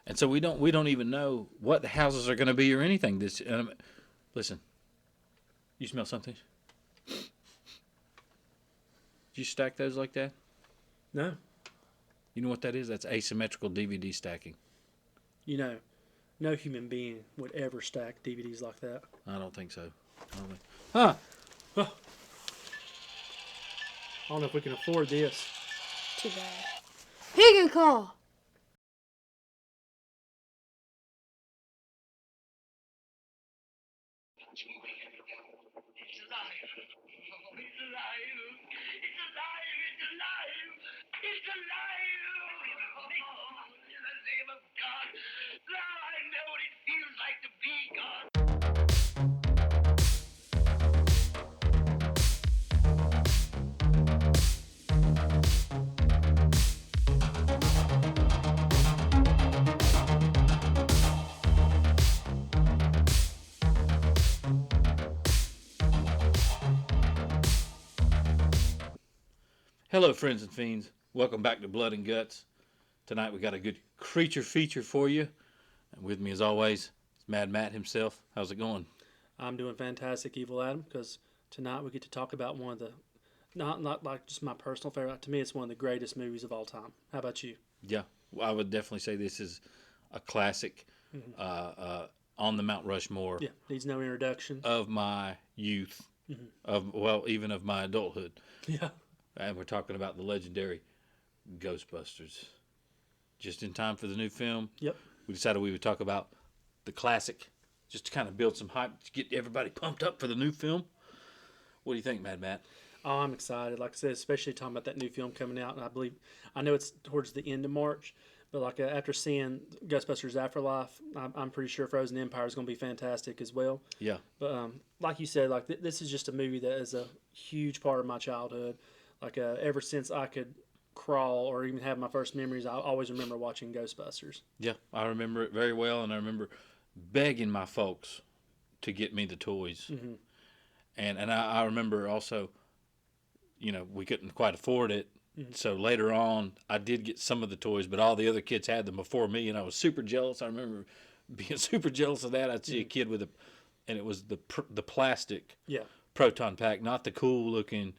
And so we don't even know what the houses are going to be or anything. Listen, you smell something? Did you stack those like that? No. You know what that is? That's asymmetrical DVD stacking. You know, no human being would ever stack DVDs like that. I don't think so. Huh? Oh, I don't know if we can afford this. Too bad. He can call. It's alive. Oh, it's alive. It's alive. It's alive. It's alive. Oh, in the name of God. Now I know what it feels like to be God. Hello, friends and fiends. Welcome back to Blood and Guts. Tonight we got a good creature feature for you. And with me, as always, is Mad Matt himself. How's it going? I'm doing fantastic, Evil Adam, because tonight we get to talk about one of the, not like just my personal favorite. To me, it's one of the greatest movies of all time. How about you? Yeah, I would definitely say this is a classic on the Mount Rushmore Yeah, needs no introduction. of my youth, even of my adulthood. Yeah. And we're talking about the legendary Ghostbusters. Just in time for the new film, Yep. we decided we would talk about the classic, just to kind of build some hype, to get everybody pumped up for the new film. What do you think, Mad Matt? Oh, I'm excited. Like I said, especially talking about that new film coming out, and I know it's towards the end of March, but like after seeing Ghostbusters Afterlife, I'm pretty sure Frozen Empire is going to be fantastic as well. Yeah. But like you said, like this is just a movie that is a huge part of my childhood. Like ever since I could crawl or even have my first memories, I always remember watching Ghostbusters. Yeah, I remember it very well, and I remember begging my folks to get me the toys. Mm-hmm. And I remember also, we couldn't quite afford it. Mm-hmm. So later on, I did get some of the toys, but all the other kids had them before me, and I was super jealous. I remember being super jealous of that. I'd see a kid with and it was the plastic Yeah. proton pack, not the cool looking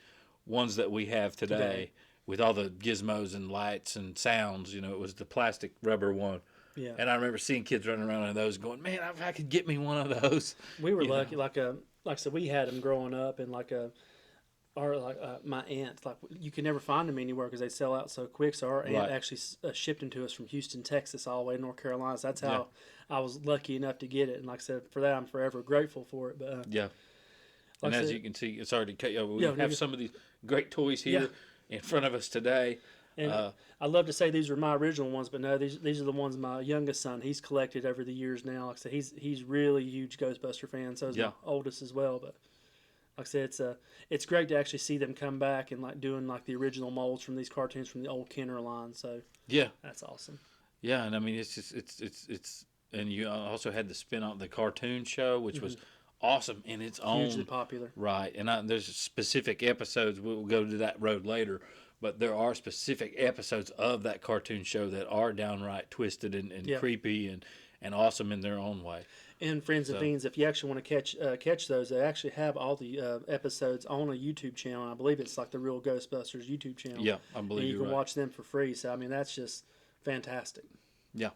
ones that we have today with all the gizmos and lights and sounds. It was the plastic rubber one. Yeah. And I remember seeing kids running around in those going, man, if I could get me one of those. We were lucky. Like I said, we had them growing up, and my aunt, like you could never find them anywhere because they sell out so quick. So our aunt actually shipped them to us from Houston, Texas, all the way to North Carolina. So that's how I was lucky enough to get it. And like I said, for that, I'm forever grateful for it. But yeah. Like and as you can see, it's already cut. We have some of these great toys here in front of us today. And I love to say these are my original ones, but no, these are the ones my youngest son, he's collected over the years now. Like I said, he's really a huge Ghostbuster fan, so is my oldest as well. But like I said, it's great to actually see them come back and like doing like the original molds from these cartoons from the old Kenner line. So yeah, that's awesome. Yeah, and I mean it's just it's and you also had the spin-off the cartoon show, which was awesome in its own, hugely popular. Right, and there's specific episodes. We'll go to that road later, but there are specific episodes of that cartoon show that are downright twisted and creepy and awesome in their own way. And Friends and Fiends, if you actually want to catch those, they actually have all the episodes on a YouTube channel. I believe it's like the Real Ghostbusters YouTube channel. Yeah, I believe and you can right. watch them for free. So I mean, that's just fantastic. Yeah.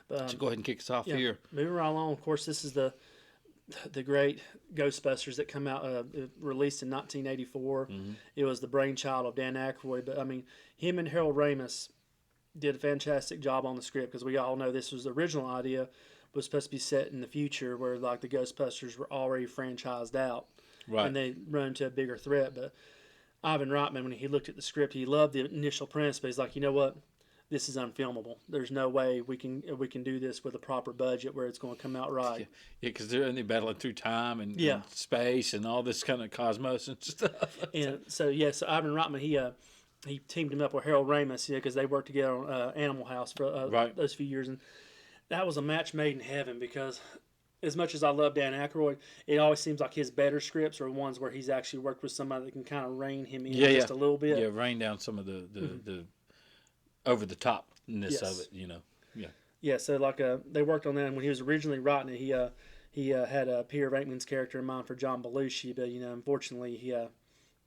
But, so go ahead and kick us off here. Moving right along. Of course, this is the great Ghostbusters that come out released in 1984. Mm-hmm. It was the brainchild of Dan Aykroyd, but I mean, him and Harold Ramis did a fantastic job on the script because we all know this was the original idea, was supposed to be set in the future where like the Ghostbusters were already franchised out, right, and they run into a bigger threat. But Ivan Reitman, when he looked at the script, he loved the initial premise, but he's like, you know what? This is unfilmable. There's no way we can do this with a proper budget where it's going to come out right. Yeah, because they're battling through time and space and all this kind of cosmos and stuff. And so Ivan Reitman he teamed him up with Harold Ramis because they worked together on Animal House for those few years, and that was a match made in heaven because as much as I love Dan Aykroyd, it always seems like his better scripts are ones where he's actually worked with somebody that can kind of rein him in just a little bit. Yeah, rein down some of the over the topness of it, Yeah. Yeah, so like they worked on that, and when he was originally writing it, he had Peter Venkman's character in mind for John Belushi, but unfortunately he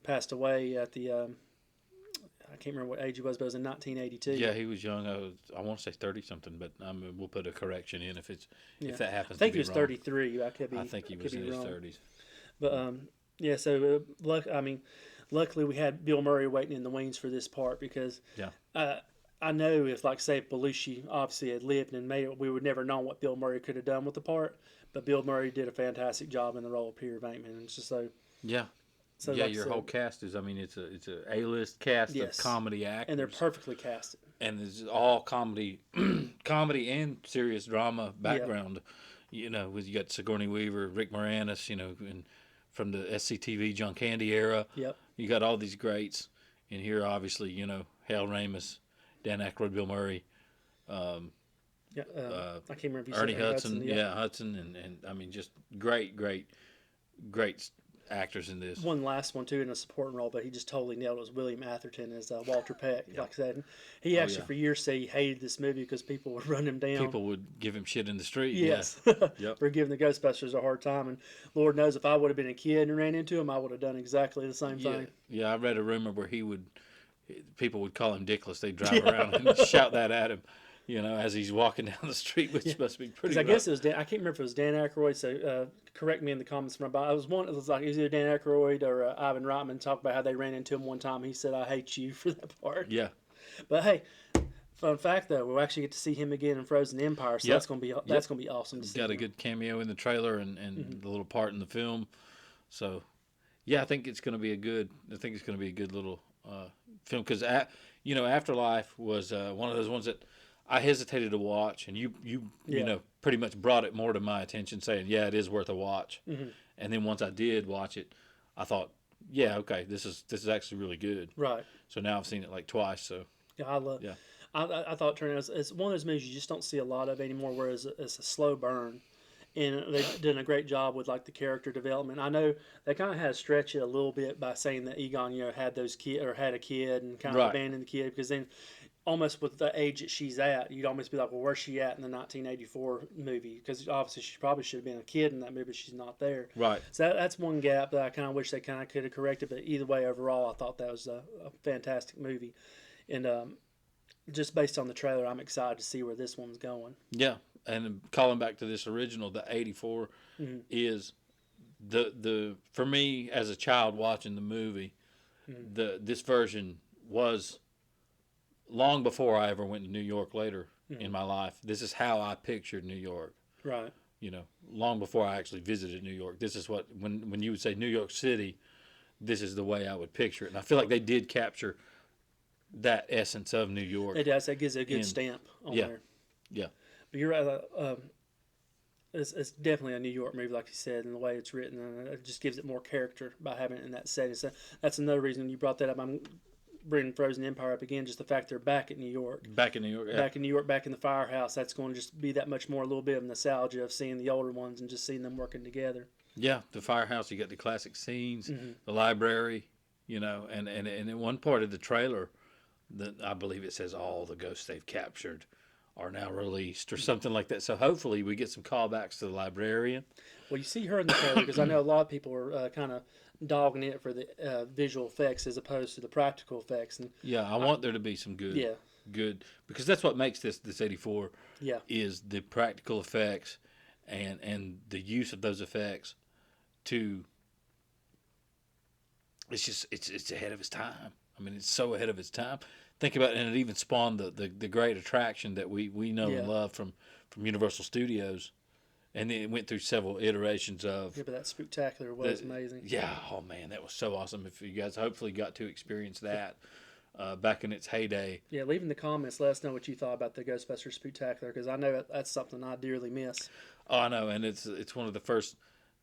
passed away at the I can't remember what age he was, but it was in 1982. Yeah, he was young. I want to say 30 something, but we'll put a correction in if that happens. I think to be he was wrong. 33. I think he was in his 30s. But yeah, so luckily we had Bill Murray waiting in the wings for this part because I know if, like, say, Belushi obviously had lived and made it, we would never know what Bill Murray could have done with the part. But Bill Murray did a fantastic job in the role of Peter Venkman. And it's just so. Yeah. So yeah, your whole cast is. I mean, it's a A-list cast of comedy actors, and they're perfectly casted. And it's all comedy, comedy and serious drama background. You got Sigourney Weaver, Rick Moranis. And from the SCTV John Candy era. Yep. You got all these greats in here. Obviously, Hal Ramis, Dan Aykroyd, Bill Murray. I can't remember if you Ernie said Hudson. Hudson, and I mean, just great actors in this. One last one too in a supporting role, but he just totally nailed it. Was William Atherton as Walter Peck. Like I said, he actually for years said he hated this movie because people would run him down. People would give him shit in the street. Yes, for giving the Ghostbusters a hard time. And Lord knows if I would have been a kid and ran into him, I would have done exactly the same thing. Yeah, I read a rumor where people would call him Dickless. They'd drive around and shout that at him. As he's walking down the street, which must be pretty. I guess it was Dan. I can't remember if it was Dan Aykroyd. So correct me in the comments from about. It was like either Dan Aykroyd or Ivan Reitman talked about how they ran into him one time. He said, "I hate you" for that part. Yeah. But hey, fun fact though, we'll actually get to see him again in Frozen Empire. So that's gonna be awesome to see. Got a good cameo in the trailer and the little part in the film. So yeah, I think it's gonna be a good little film because Afterlife was one of those ones that I hesitated to watch, and you pretty much brought it more to my attention, saying, yeah, it is worth a watch. Mm-hmm. And then once I did watch it, I thought, yeah, okay, this is actually really good. Right. So now I've seen it like twice. So yeah, I love. Yeah. I thought it turned out it's one of those movies you just don't see a lot of anymore. Whereas it's a slow burn, and they've done a great job with like the character development. I know they kind of had to stretch it a little bit by saying that Egon, had had a kid and kind of abandoned the kid because then. Almost with the age that she's at, you'd almost be like, well, where's she at in the 1984 movie? Because obviously she probably should have been a kid in that movie, but she's not there. Right. So that's one gap that I kind of wish they kind of could have corrected. But either way, overall, I thought that was a fantastic movie. And just based on the trailer, I'm excited to see where this one's going. Yeah, and calling back to this original, the 84 is the for me as a child watching the movie, this version was. Long before I ever went to New York later in my life, this is how I pictured New York. Right. Long before I actually visited New York. This is what, when you would say New York City, this is the way I would picture it. And I feel like they did capture that essence of New York. It does. That gives it a good stamp on there. Yeah. But you're right. It's definitely a New York movie, like you said, and the way it's written. It just gives it more character by having it in that setting. So that's another reason you brought that up. I'm bringing Frozen Empire up again, just the fact they're back at New York. Back in New York, yeah. Back in New York, back in the firehouse. That's going to just be that much more, a little bit of nostalgia of seeing the older ones and just seeing them working together. Yeah, the firehouse, you got the classic scenes, the library, and in one part of the trailer, I believe it says all the ghosts they've captured are now released or something like that. So hopefully we get some callbacks to the librarian. Well, you see her in the trailer because I know a lot of people are kind of dogging it for the visual effects as opposed to the practical effects. And yeah, I want there to be some good, because that's what makes this 84 is the practical effects and the use of those effects to, it's ahead of its time. I mean, it's so ahead of its time. Think about it, and it even spawned the great attraction that we know and love from Universal Studios. And then it went through several iterations of... Yeah, but that Spooktacular was amazing. Yeah, oh man, that was so awesome. If you guys hopefully got to experience that back in its heyday. Yeah, leave in the comments, let us know what you thought about the Ghostbusters Spooktacular, because I know that's something I dearly miss. Oh, I know, and it's one of the first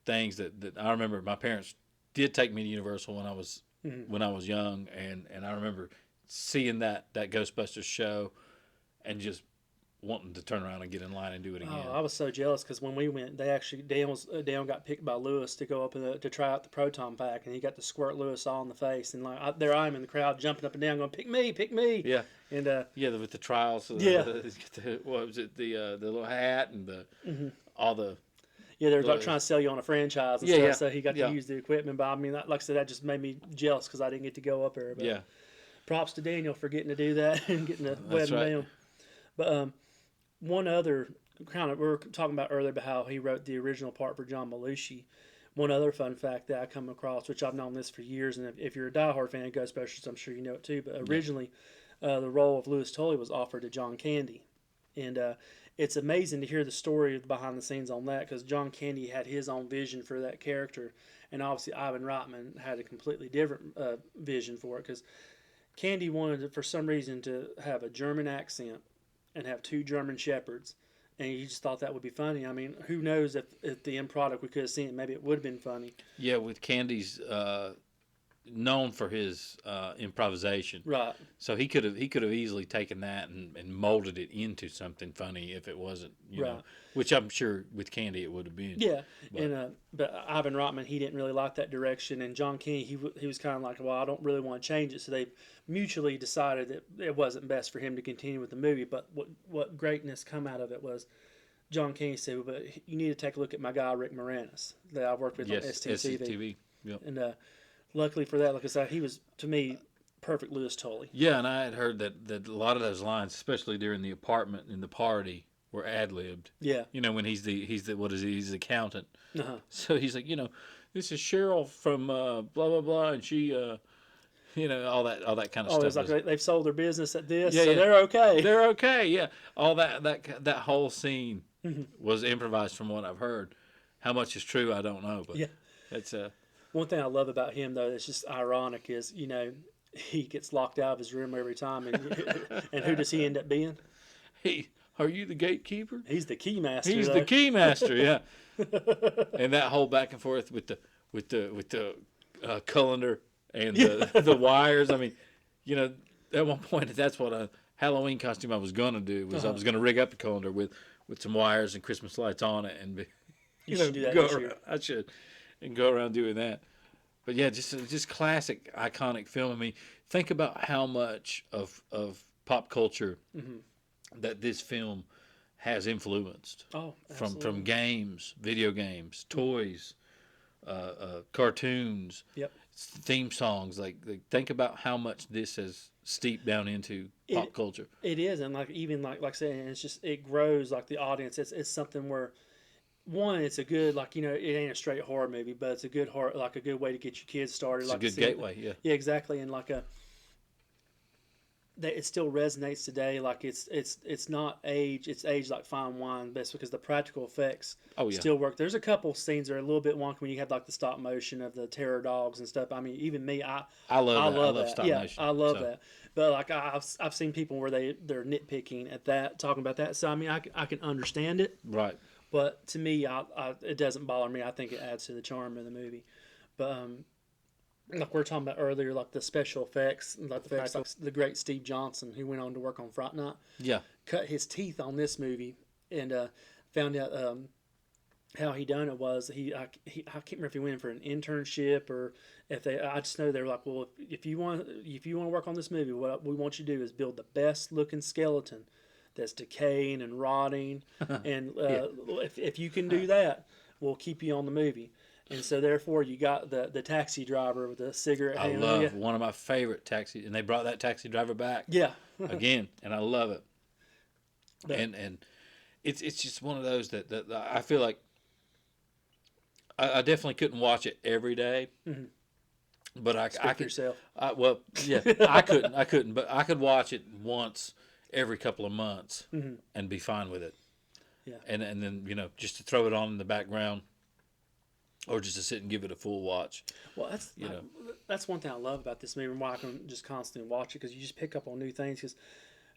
things that I remember. My parents did take me to Universal when I was young, and I remember seeing that Ghostbusters show and just wanting to turn around and get in line and do it again. Oh, I was so jealous because when we went, they actually Dan got picked by Lewis to go up to try out the proton pack, and he got to squirt Lewis all in the face, and like there I am in the crowd jumping up and down, going, "Pick me!" Yeah, and with the trials. Yeah. What was it? The little hat and the all the. Yeah, they're like trying to sell you on a franchise and stuff, so he got to use the equipment. But I mean, like I said, that just made me jealous because I didn't get to go up there. But props to Daniel for getting to do that and getting to wet him down. But one other kind of, we were talking about earlier about how he wrote the original part for John Belushi. One other fun fact that I come across, which I've known this for years, and if you're a diehard fan of Ghostbusters, I'm sure you know it too. But originally, the role of Louis Tully was offered to John Candy, and it's amazing to hear the story behind the scenes on that because John Candy had his own vision for that character, and obviously Ivan Reitman had a completely different vision for it because Candy wanted, for some reason, to have a German accent and have 2 German shepherds, and he just thought that would be funny. I mean, who knows if the end product we could have seen it, maybe it would have been funny. Yeah, with Candy's known for his improvisation, right? So he could have easily taken that and molded it into something funny if it wasn't, you know, which I'm sure with Candy it would have been. Yeah, but Ivan Reitman, he didn't really like that direction, and John Candy, he was kind of like, well, I don't really want to change it, so they mutually decided that it wasn't best for him to continue with the movie. But what greatness come out of it was John Candy said, well, but you need to take a look at my guy Rick Moranis that I worked with on STTV. Yep. And luckily for that, like I said, he was, to me, perfect Louis Tully. Yeah, and I had heard that a lot of those lines, especially during the apartment and the party, were ad-libbed. Yeah. You know, when he's the he's the accountant. Uh-huh. So he's like, you know, this is Cheryl from blah blah blah, and she, you know, all that kind of stuff. Oh, it's like they've sold their business at this, so they're okay. They're okay. Yeah, all that whole scene was improvised from what I've heard. How much is true, I don't know, but it's One thing I love about him, though, that's just ironic is, you know, he gets locked out of his room every time, and who does he end up being? Are you the gatekeeper? He's the key master. He's the key master, yeah. And that whole back and forth with the colander and the wires. I mean, you know, at one point that's what a Halloween costume I was gonna do was I was gonna rig up the colander with some wires and Christmas lights on it and you should do that this year. I should. And go around doing that. But yeah, just classic, iconic film. I mean, think about how much of pop culture that this film has influenced. Oh, from games, video games, toys, cartoons, theme songs. Like think about how much this has steeped down into pop culture. It is, and like I said, it's just it grows like the audience. It's something where. One, it's a good, like, you know, it ain't a straight horror movie, but it's a good horror, like a good way to get your kids started. It's like a good gateway, yeah. Yeah, exactly, and like it still resonates today. Like it's not age, it's aged like fine wine, best because the practical effects still work. There's a couple scenes that are a little bit wonky when you have like the stop motion of the terror dogs and stuff. I mean, even me, I love that. Stop motion. I love that. But like I've seen people where they're nitpicking at that, talking about that. So I mean, I can understand it. Right. But to me, it doesn't bother me. I think it adds to the charm of the movie. But like we were talking about earlier, like the special effects, like the great Steve Johnson, who went on to work on Fright Night, cut his teeth on this movie, and found out how he done it was I can't remember if he went for an internship or if I just know they were like, well, if you want to work on this movie, what we want you to do is build the best looking skeleton that's decaying and rotting, and if you can do that, we'll keep you on the movie. And so therefore, you got the taxi driver with the cigarette. I love one of my favorite taxis, and they brought that taxi driver back. Yeah, again, and I love it. But, and it's just one of those that I feel like I definitely couldn't watch it every day. Mm-hmm. But I could. Yourself. I couldn't, but I could watch it once every couple of months and be fine with it. Yeah. And then, you know, just to throw it on in the background or just to sit and give it a full watch. Well, that's one thing I love about this movie and why I can just constantly watch it, because you just pick up on new things. Because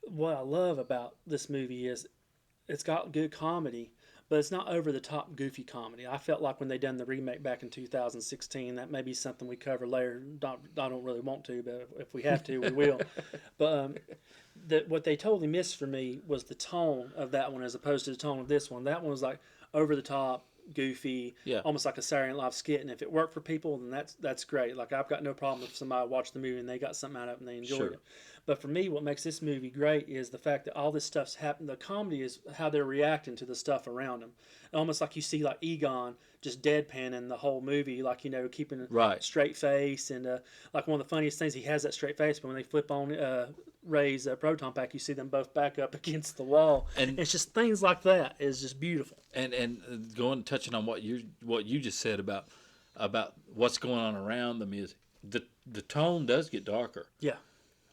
what I love about this movie is it's got good comedy, but it's not over the top goofy comedy. I felt like when they done the remake back in 2016, that may be something we cover later. I don't really want to, but if we have to, we will. But what they totally missed for me was the tone of that one as opposed to the tone of this one. That one was like over the top, goofy, almost like a Saturday Night Live skit. And if it worked for people, then that's great. Like I've got no problem if somebody watched the movie and they got something out of it and they enjoyed it. But for me, what makes this movie great is the fact that all this stuff's happened. The comedy is how they're reacting to the stuff around them. Almost like you see like Egon just deadpanning the whole movie, like, you know, keeping a straight face. And like one of the funniest things, he has that straight face, but when they flip on Ray's proton pack, you see them both back up against the wall. And it's just things like that is just beautiful. And touching on what you just said about what's going on around them is the tone does get darker. Yeah.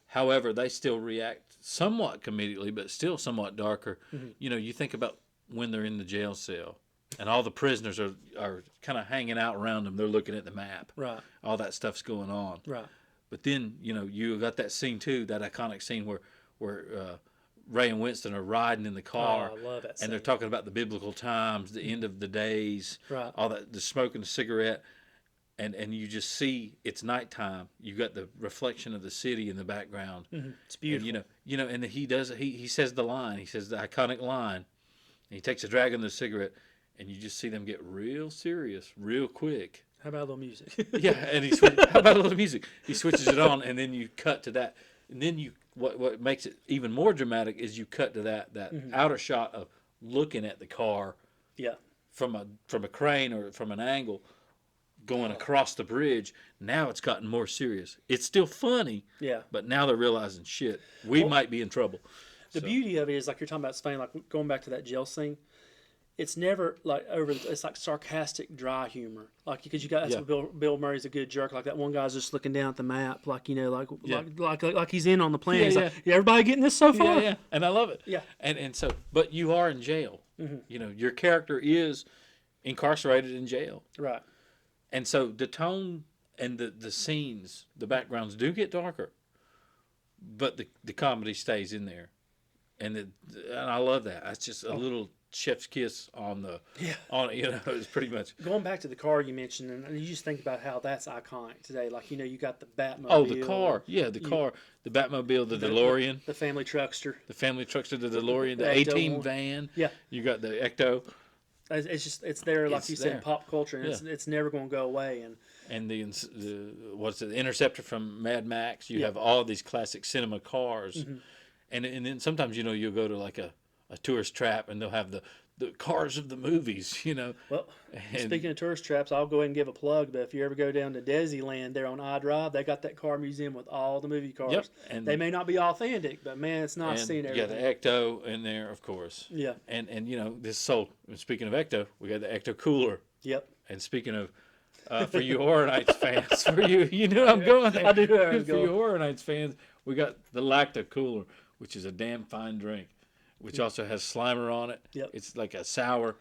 However, they still react somewhat comedically, but still somewhat darker. Mm-hmm. You know, you think about when they're in the jail cell and all the prisoners are kind of hanging out around them. They're looking at the map. Right. All that stuff's going on. Right. But then, you know, you got that scene too, that iconic scene where Ray and Winston are riding in the car. Oh, I love that scene. And they're talking about the biblical times, the end of the days, right. all that, the smoking the cigarette. And you just see it's nighttime. You got the reflection of the city in the background. Mm-hmm. It's beautiful. And, you know, and he says the line. He says the iconic line. And he takes a drag on the cigarette, and you just see them get real serious, real quick. How about a little music? Yeah, and how about a little music? He switches it on, and then you cut to that. And then what makes it even more dramatic is you cut to that mm-hmm. outer shot of looking at the car. Yeah. From a crane or from an angle. Going across the bridge, now it's gotten more serious. It's still funny, but now they're realizing, shit, we might be in trouble. The beauty of it is, like you're talking about Spain, like going back to that jail scene, it's never like it's like sarcastic, dry humor. Like, because you got, Bill Murray's a good jerk. Like that one guy's just looking down at the map, like, you know, like he's in on the plan. He's like, everybody getting this so far? Yeah, and I love it. Yeah. And so, but you are in jail. Mm-hmm. You know, your character is incarcerated in jail. Right. And so the tone and the scenes, the backgrounds do get darker, but the comedy stays in there, and I love that. It's just a little chef's kiss on you know, it's pretty much going back to the car you mentioned, and you just think about how that's iconic today. Like, you know, you got the Batmobile. Oh, the car, the Batmobile, the DeLorean, the family truckster, the DeLorean, the A-Team van. Yeah, you got the Ecto. It's there, like you said, in pop culture, and it's never going to go away. And the Interceptor from Mad Max. You have all these classic cinema cars, mm-hmm. and then sometimes, you know, you'll go to like a tourist trap and they'll have the cars of the movies, you know. Well, speaking of tourist traps, I'll go ahead and give a plug. But if you ever go down to Desiland there on I-Drive, they got that car museum with all the movie cars. Yep. And they may not be authentic, but man, it's nice seeing everything. Yeah, the Ecto in there, of course. Yeah. And you know, speaking of Ecto, we got the Ecto cooler. Yep. And speaking of, for you Horror Nights fans, you know I'm going there. I do know I'm going. For you Horror Nights fans, we got the Lacta cooler, which is a damn fine drink, which also has Slimer on it. Yep. It's like a sour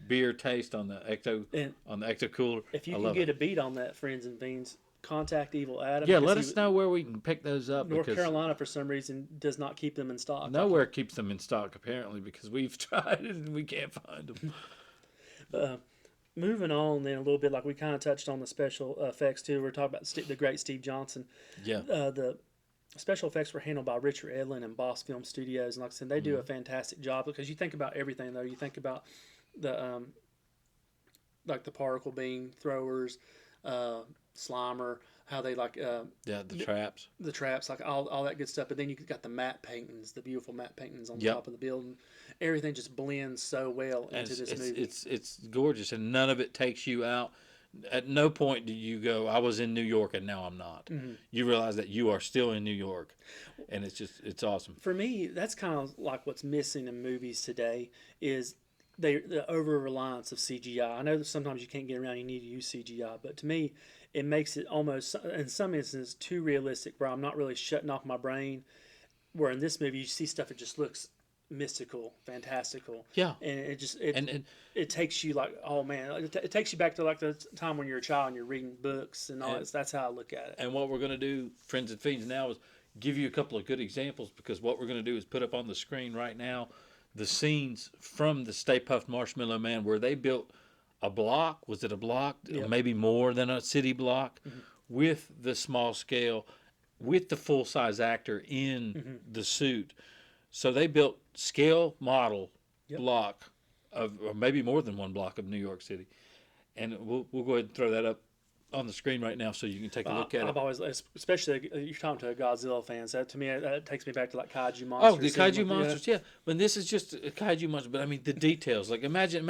beer taste on the Ecto cooler. If you can get a beat on that, friends and fiends, contact Evil Adam. Yeah, let us know where we can pick those up. North Carolina, for some reason, does not keep them in stock. Nowhere keeps them in stock, apparently, because we've tried it and we can't find them. Moving on then a little bit, like we kind of touched on the special effects too. We're talking about the great Steve Johnson. Yeah. The special effects were handled by Richard Edlin and Boss Film Studios, and like I said, they do a fantastic job, because you think about everything though. You think about the like the particle beam throwers, Slimer, how they like the traps, like all that good stuff. But then you got the matte paintings, the beautiful matte paintings on the top of the building. Everything just blends so well into this movie. It's gorgeous, and none of it takes you out. At no point do you go, I was in New York and now I'm not. Mm-hmm. You realize that you are still in New York, and it's awesome. For me, that's kind of like what's missing in movies today is the over-reliance of CGI. I know that sometimes you can't get around, you need to use CGI, but to me, it makes it almost, in some instances, too realistic, where I'm not really shutting off my brain, where in this movie you see stuff that just looks mystical, fantastical. Yeah. And it takes you like, oh man, it takes you back to like the time when you're a child and you're reading books and all that. That's how I look at it. And what we're going to do, friends and fiends, now is give you a couple of good examples, because what we're going to do is put up on the screen right now the scenes from the Stay Puft Marshmallow Man where they built a block. Was it a block? Yep. Maybe more than a city block, with the small scale, with the full size actor in the suit. So they built scale model block of, or maybe more than one block of New York City, and we'll go ahead and throw that up on the screen right now so you can take a look at it. I've always, especially you're talking to a Godzilla fan, so to me that takes me back to like kaiju monsters. Oh, the kaiju monsters, yeah. But this is just a kaiju monster. But I mean, the details. Like imagine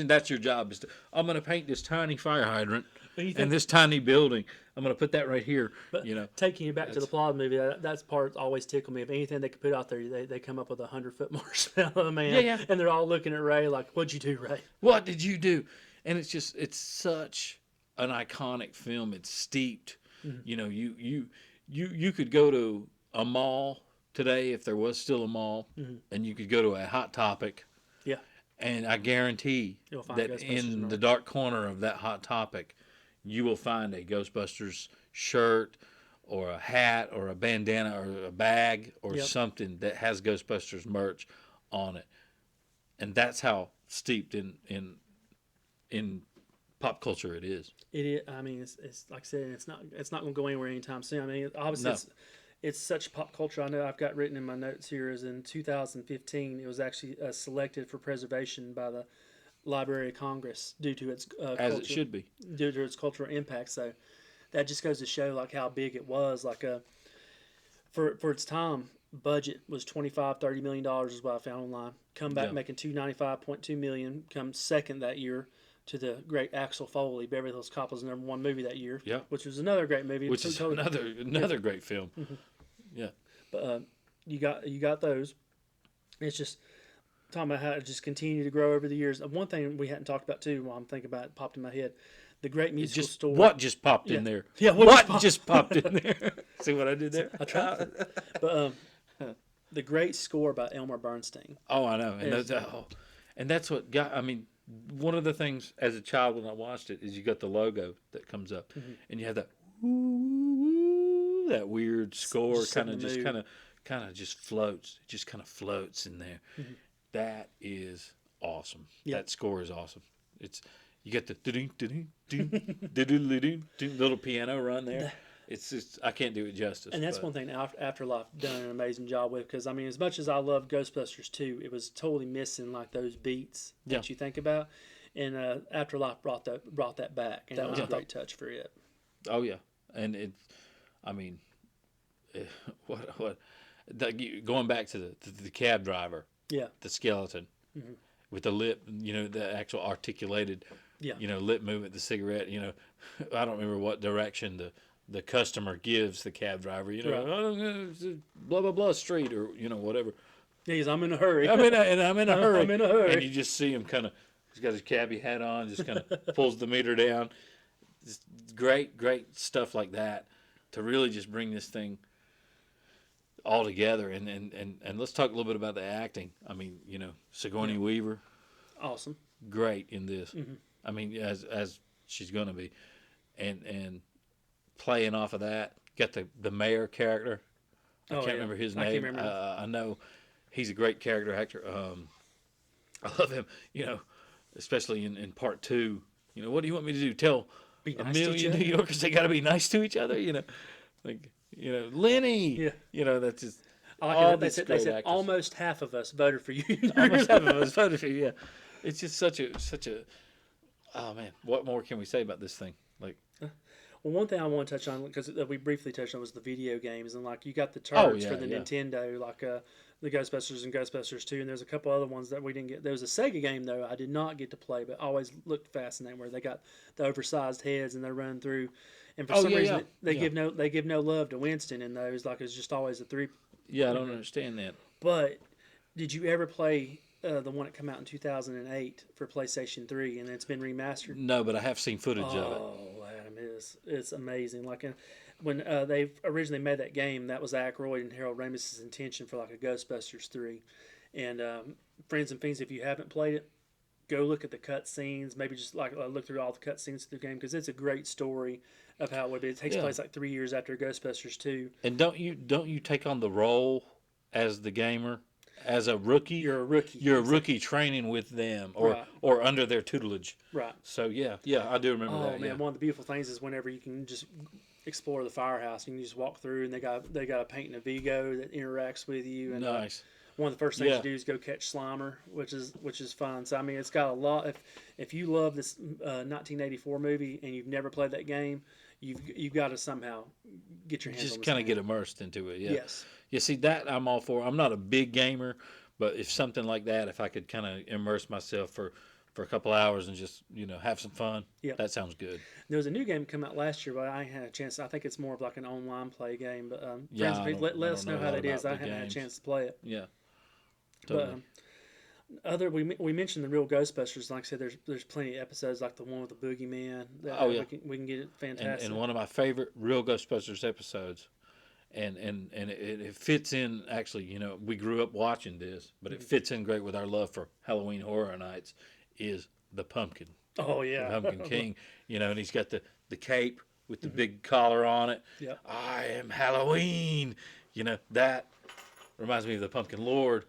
that's your job. Is to, I'm going to paint this tiny fire hydrant and this tiny building. I'm going to put that right here. But you know, taking you back to the plot of the movie, that's part that always tickled me. If anything they could put out there, they come up with 100-foot marshmallow man, and they're all looking at Ray like, "What'd you do, Ray? What did you do?" And it's such an iconic film. It's steeped. You know, you could go to a mall today if there was still a mall, and you could go to a Hot Topic. Yeah. And I guarantee that in the dark corner of that Hot Topic, you will find a Ghostbusters shirt or a hat or a bandana or a bag or something that has Ghostbusters merch on it. And that's how steeped in pop culture it is. It is. I mean, it's like I said, it's not going to go anywhere anytime soon. I mean, obviously, it's such pop culture. I know I've got written in my notes here is in 2015, it was actually selected for preservation by the Library of Congress due to its as it should be, due to its cultural impact. So that just goes to show like how big it was. Like for its time, budget was $25-30 million is what I found online. Come back making $295.2 million. Come second that year to the great Axel Foley, Beverly Hills Cop's #1 movie that year. Yeah, which was another great movie. Which is another great film. Yeah, but you got those. It's just talking about how it just continued to grow over the years. One thing we hadn't talked about too, while I'm thinking about it, popped in my head, the great musical story. What just popped in there? Yeah, what just popped in there? See what I did there? I tried. But the great score by Elmer Bernstein. Oh, I know, and that's what got. I mean, one of the things as a child when I watched it is you got the logo that comes up, and you have that that weird score kind of just floats. It just kind of floats in there. That is awesome. Yep. That score is awesome. It's you get the little piano run there. It's just I can't do it justice. And that's one thing Afterlife done an amazing job with, because I mean, as much as I love Ghostbusters 2, it was totally missing like those beats that you think about, and Afterlife brought that back, and that was a great touch for it. Oh yeah, and it, I mean, going back to the cab driver, the skeleton with the lip, the actual articulated, lip movement, the cigarette, I don't remember what direction the customer gives the cab driver, blah blah blah street or whatever. Yeah, I'm in a hurry. I'm in a hurry. I'm in a hurry. And you just see him kind of. He's got his cabbie hat on, just kind of pulls the meter down. Just great stuff like that to really just bring this thing all together. And let's talk a little bit about the acting. I mean, Sigourney Weaver, awesome, great in this. I mean, as she's gonna be, and playing off of that, got the mayor character. I can't remember his name. Can't remember. I know he's a great character actor. I love him. Especially in part 2. What do you want me to do? Tell a million New Yorkers they got to be nice to each other? Lenny. Yeah. That's just. They said almost half of us voted for you. Almost half of us voted for you. Yeah, it's just such a. Oh man, what more can we say about this thing? Well, one thing I want to touch on, because we briefly touched on, was the video games, and you got the turds for the Nintendo, the Ghostbusters and Ghostbusters 2, and there's a couple other ones that we didn't get. There was a Sega game though I did not get to play, but always looked fascinating, where they got the oversized heads and they're running through, and for some reason they give no love to Winston in those. It's just always a 3. Yeah, I don't understand that. But did you ever play the one that came out in 2008 for PlayStation 3, and it's been remastered? No, but I have seen footage of it. Oh, Adam, it's amazing. When they originally made that game, that was Aykroyd and Harold Ramis's intention for a Ghostbusters 3. And friends and fiends, if you haven't played it, go look at the cut scenes. Maybe just look through all the cut scenes of the game, because it's a great story of how it would be. It takes place 3 years after Ghostbusters 2. And don't you take on the role as the gamer? as a rookie, you're a rookie. You're a rookie training with them or under their tutelage. Right. So yeah, I do remember that. Oh man, one of the beautiful things is whenever you can just explore the firehouse, you can just walk through, and they got a painting of Vigo that interacts with you. And, nice. One of the first things you do is go catch Slimer, which is fun. So I mean, it's got a lot. If you love this 1984 movie and you've never played that game, you've got to somehow get your hands just on kind of get immersed into it. Yeah. Yes. You see that I'm all for. I'm not a big gamer, but if something like that, if I could kind of immerse myself for a couple hours and just have some fun, that sounds good. There was a new game come out last year, but I had a chance. I think it's more of like an online play game. But friends, let us know how that is. I haven't had a chance to play it. Yeah. Totally. But we mentioned the real Ghostbusters. Like I said, there's plenty of episodes like the one with the boogeyman. We can get it fantastic. And one of my favorite real Ghostbusters episodes, and it fits in. Actually, we grew up watching this, but it fits in great with our love for Halloween Horror Nights. Is the pumpkin? Oh yeah, the Pumpkin King. And he's got the cape with the big collar on it. Yeah, I am Halloween. That reminds me of the Pumpkin Lord,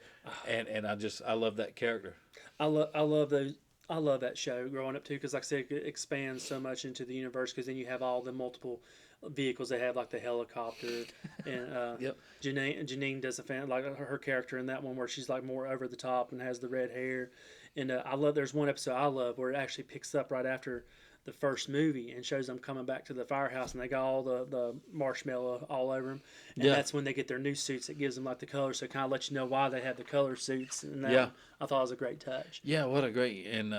and I love that character. I love those. I love that show growing up too, because like I said, it expands so much into the universe. Because then you have all the multiple vehicles they have, like the helicopter, and Yep. Janine does a fan like her character in that one where she's like more over the top and has the red hair. And there's one episode I love where it actually picks up right after the first movie and shows them coming back to the firehouse, and they got all the marshmallow all over them. And that's when they get their new suits. It gives them like the colors, so it kind of lets you know why they have the color suits. And I thought it was a great touch. Yeah, what a great and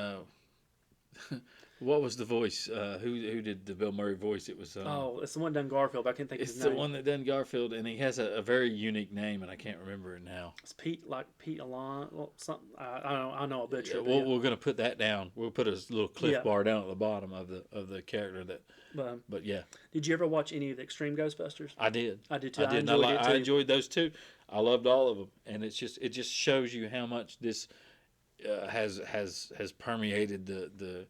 what was the voice? Who did the Bill Murray voice? It was. It's the one done Garfield. But I can't think of his name. It's the one that done Garfield, and he has a very unique name, and I can't remember it now. It's Pete Alon, something. I know a butcher. We're gonna put that down. We'll put a little cliff bar down at the bottom of the character that. But yeah. Did you ever watch any of the Extreme Ghostbusters? I did. I did too. I enjoyed those too. I loved all of them, and it just shows you how much this has permeated the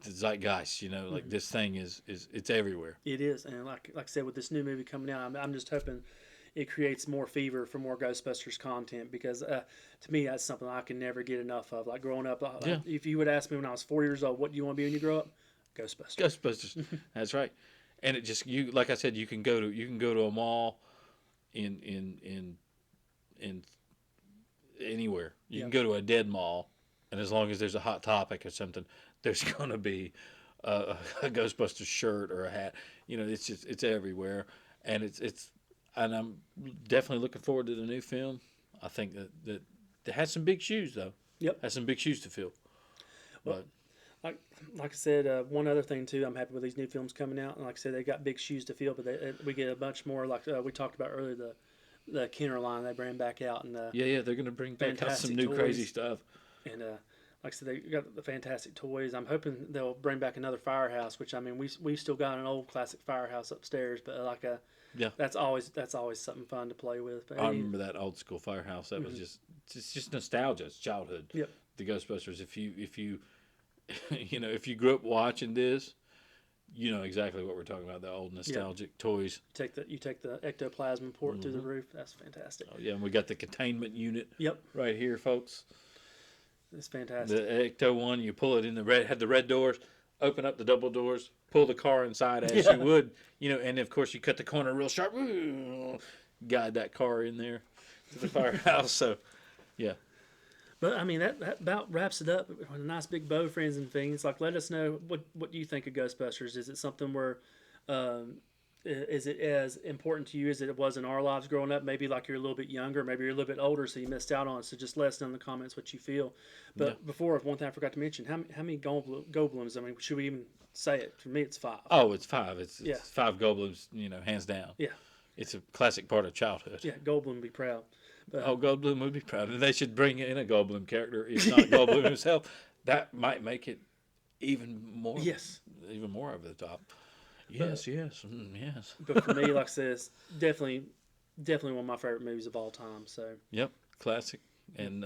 zeitgeist. Like this thing is it's everywhere. It is, and like I said, with this new movie coming out, I'm just hoping it creates more fever for more Ghostbusters content, because to me that's something I can never get enough of. Like growing up, if you would ask me when I was 4 years old, what do you want to be when you grow up? Ghostbusters. That's right. And it just like I said, you can go to a mall in anywhere. You can go to a dead mall, and as long as there's a Hot Topic or something, there's going to be a Ghostbusters shirt or a hat. It's everywhere, and and I'm definitely looking forward to the new film. I think that it has some big shoes though. Yep, has some big shoes to fill. Well, but like I said, one other thing too, I'm happy with these new films coming out, and like I said, they got big shoes to fill, but we get a bunch more. Like we talked about earlier, the Kenner line they bring back out, and they're going to bring back out some new toys. Crazy stuff. And like I said, they got the fantastic toys. I'm hoping they'll bring back another firehouse, which I mean we still got an old classic firehouse upstairs, but that's always something fun to play with. But I remember that old school firehouse. That was just nostalgia. It's childhood. Yep. The Ghostbusters. If you if you grew up watching this, you know exactly what we're talking about. The old nostalgic toys. You take the ectoplasm port through the roof. That's fantastic. Oh yeah, and we got the containment unit. Yep. Right here, folks. It's fantastic. The Ecto one, you pull it in had the red doors, open up the double doors, pull the car inside as you would, and of course you cut the corner real sharp, guide that car in there to the firehouse. So, yeah. But I mean that about wraps it up with a nice big bow, friends and things. Like, let us know what you think of Ghostbusters. Is it something where, is it as important to you as it was in our lives growing up? Maybe like you're a little bit younger, maybe you're a little bit older, so you missed out on it. So just let us know in the comments what you feel. But before, one thing I forgot to mention: how many Goldblums? I mean, should we even say it? For me, it's 5. Oh, it's 5. It's 5 Goldblums, hands down. Yeah. It's a classic part of childhood. Yeah, Goldblum would be proud. But, Goldblum would be proud. And they should bring in a Goldblum character, if not Goldblum himself. That might make it even more. Yes. Even more over the top. Yes. Yes. But for me, like I said, it's definitely one of my favorite movies of all time. So. Yep, classic. And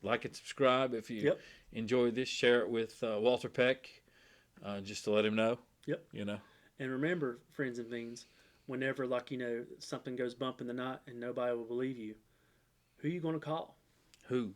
like and subscribe if you enjoy this. Share it with Walter Peck, just to let him know. Yep. And remember, friends and fiends, whenever, like, something goes bump in the night and nobody will believe you, who are you going to call? Who?